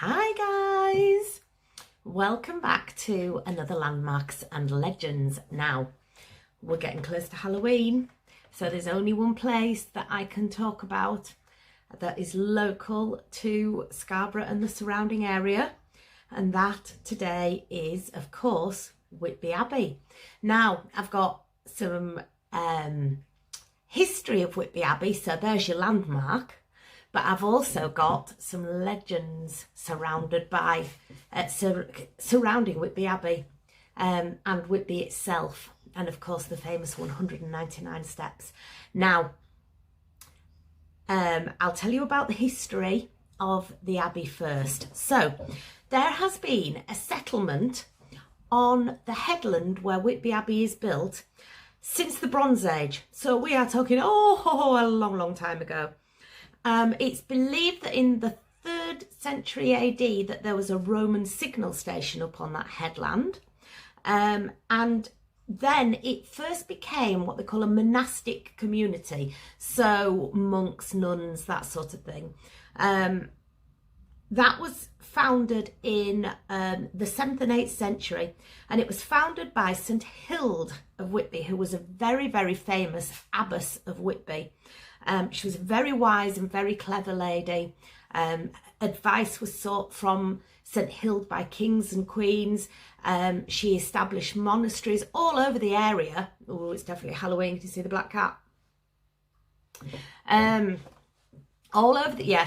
Hi guys, welcome back to another Landmarks and Legends. Now we're getting close to Halloween, so there's only one place that I can talk about that is local to Scarborough and the surrounding area, and that today is of course Whitby Abbey. Now I've got some history of Whitby Abbey, so there's your landmark. But I've also got some legends surrounding Whitby Abbey and Whitby itself, and of course the famous 199 steps. Now, I'll tell you about the history of the Abbey first. So, there has been a settlement on the headland where Whitby Abbey is built since the Bronze Age. So we are talking, a long time ago. It's believed that in the 3rd century AD that there was a Roman signal station up on that headland, and then it first became what they call a monastic community, so monks, nuns, that sort of thing. That was founded in the 7th and 8th century, and it was founded by St Hilde of Whitby, who was a very, very famous abbess of Whitby. She was a very wise and very clever lady. Advice was sought from St Hilde by kings and queens. She established monasteries all over the area. Oh, it's definitely Halloween. Can you see the black cat?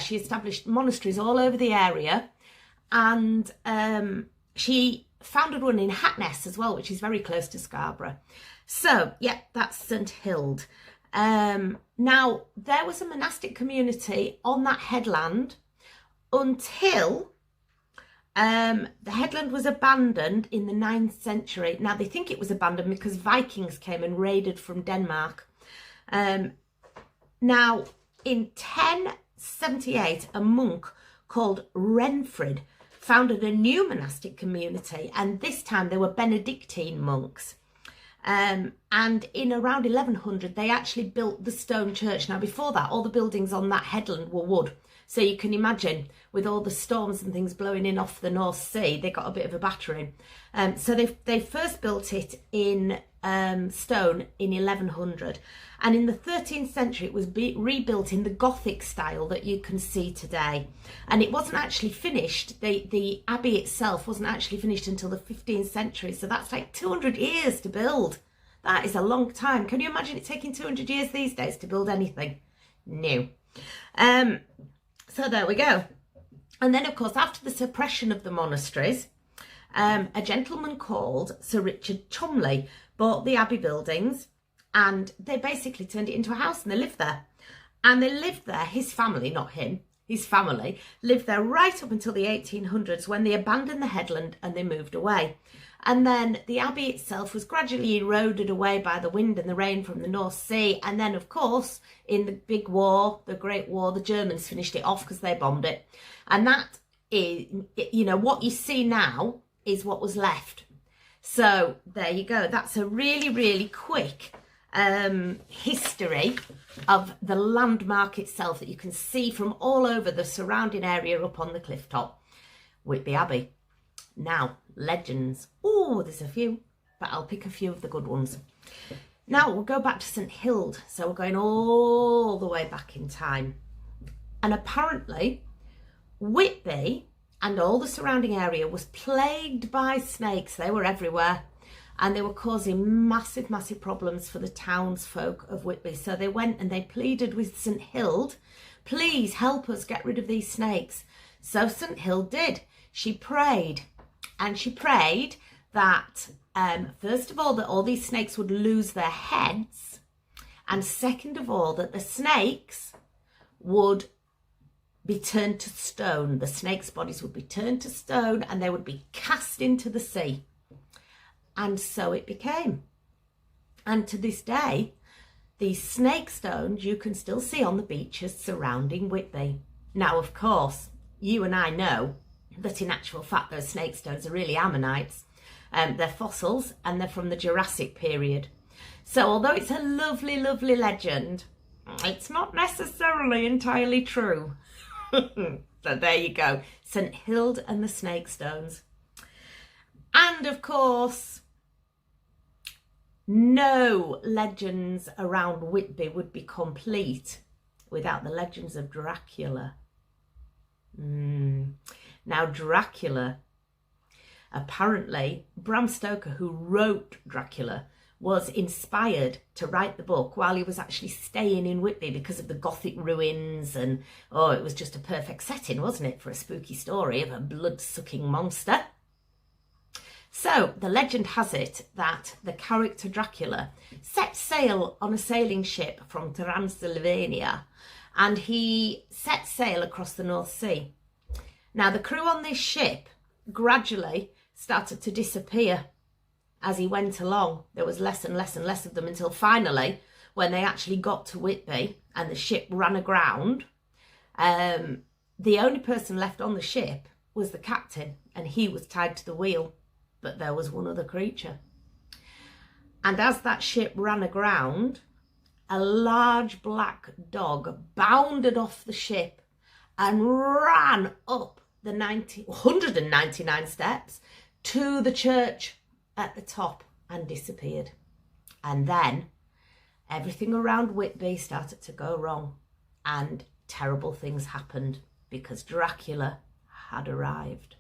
She established monasteries all over the area, and she founded one in Hatness as well, which is very close to Scarborough. So, yeah, that's St Hilde. Now, there was a monastic community on that headland until the headland was abandoned in the 9th century. Now, they think it was abandoned because Vikings came and raided from Denmark. Now, in 1078, a monk called Renfrid founded a new monastic community, and this time they were Benedictine monks. And in around 1100, they actually built the stone church. Now, before that, all the buildings on that headland were wood. So you can imagine, with all the storms and things blowing in off the North Sea, they got a bit of a battering. So they first built it in stone in 1100. And in the 13th century, it was rebuilt in the Gothic style that you can see today. And it wasn't actually finished. The abbey itself wasn't actually finished until the 15th century. So that's like 200 years to build. That is a long time. Can you imagine it taking 200 years these days to build anything? No. So there we go. And then, of course, after the suppression of the monasteries, a gentleman called Sir Richard Cholmondeley bought the abbey buildings, and they basically turned it into a house, and they lived there. And they lived there, his family, not him, his family, lived there right up until the 1800s, when they abandoned the headland and they moved away. And then the abbey itself was gradually eroded away by the wind and the rain from the North Sea. And then, of course, in the big war, the Great War, the Germans finished it off because they bombed it. And that is, what you see now is what was left. So there you go. That's a really, really quick history of the landmark itself that you can see from all over the surrounding area up on the cliff top, Whitby Abbey. Now, legends. Oh, there's a few, but I'll pick a few of the good ones. Now, we'll go back to St Hilde. So we're going all the way back in time. And apparently, Whitby and all the surrounding area was plagued by snakes. They were everywhere, and they were causing massive, massive problems for the townsfolk of Whitby. So they went and they pleaded with St Hilde, please help us get rid of these snakes. So St Hilde did. She prayed, and she prayed that, first of all, that all these snakes would lose their heads, and second of all, that the snakes would be turned to stone. The snakes' bodies would be turned to stone, and they would be cast into the sea. And so it became. And to this day, these snake stones you can still see on the beaches surrounding Whitby. Now, of course, you and I know that in actual fact those snake stones are really ammonites. They're fossils, and they're from the Jurassic period. So although it's a lovely, lovely legend, it's not necessarily entirely true. So there you go, St Hilde and the Snake Stones. And of course, no legends around Whitby would be complete without the legends of Dracula. Now Dracula, apparently Bram Stoker, who wrote Dracula, was inspired to write the book while he was actually staying in Whitby because of the Gothic ruins, and it was just a perfect setting, wasn't it, for a spooky story of a blood-sucking monster. So the legend has it that the character Dracula set sail on a sailing ship from Transylvania, and he set sail across the North Sea. Now the crew on this ship gradually started to disappear as he went along. There was less and less and less of them until finally, when they actually got to Whitby and the ship ran aground, the only person left on the ship was the captain, and he was tied to the wheel, but there was one other creature. And as that ship ran aground, a large black dog bounded off the ship and ran up the 199 steps to the church at the top and disappeared. And then everything around Whitby started to go wrong, and terrible things happened because Dracula had arrived.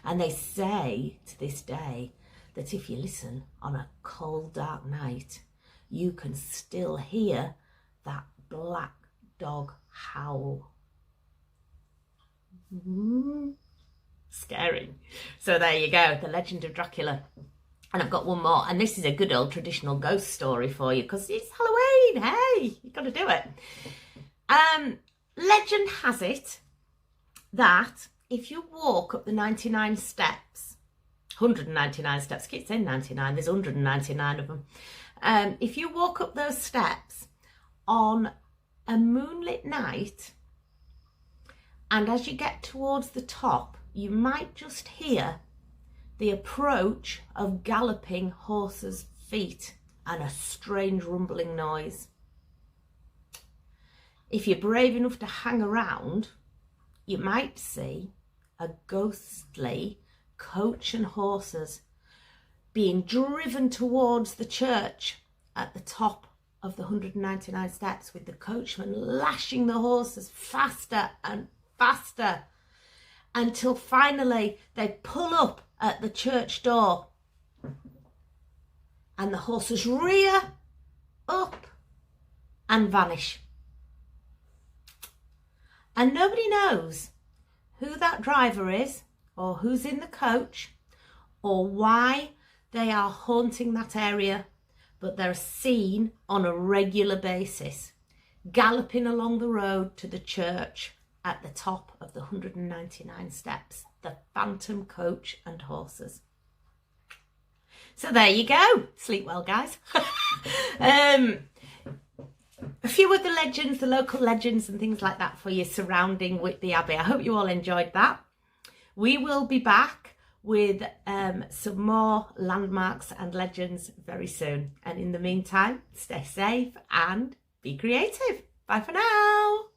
And they say to this day that if you listen on a cold, dark night, you can still hear that black dog howl. Scary. So there you go, the legend of Dracula. And I've got one more, and this is a good old traditional ghost story for you because it's Halloween. Hey, you've got to do it. Legend has it that if you walk up the 99 steps, 199 steps, I keep saying 99, there's 199 of them. If you walk up those steps on a moonlit night, and as you get towards the top, you might just hear the approach of galloping horses' feet and a strange rumbling noise. If you're brave enough to hang around, you might see a ghostly coach and horses being driven towards the church at the top of the 199 steps, with the coachman lashing the horses faster and faster until finally they pull up at the church door and the horses rear up and vanish. And nobody knows who that driver is, or who's in the coach, or why they are haunting that area, but they're seen on a regular basis, galloping along the road to the church at the top of the 199 steps, the phantom coach and horses. So there you go. Sleep well, guys. A few other legends, the local legends and things like that for you surrounding Whitby Abbey. I hope you all enjoyed that. We will be back with some more landmarks and legends very soon. And in the meantime, stay safe and be creative. Bye for now.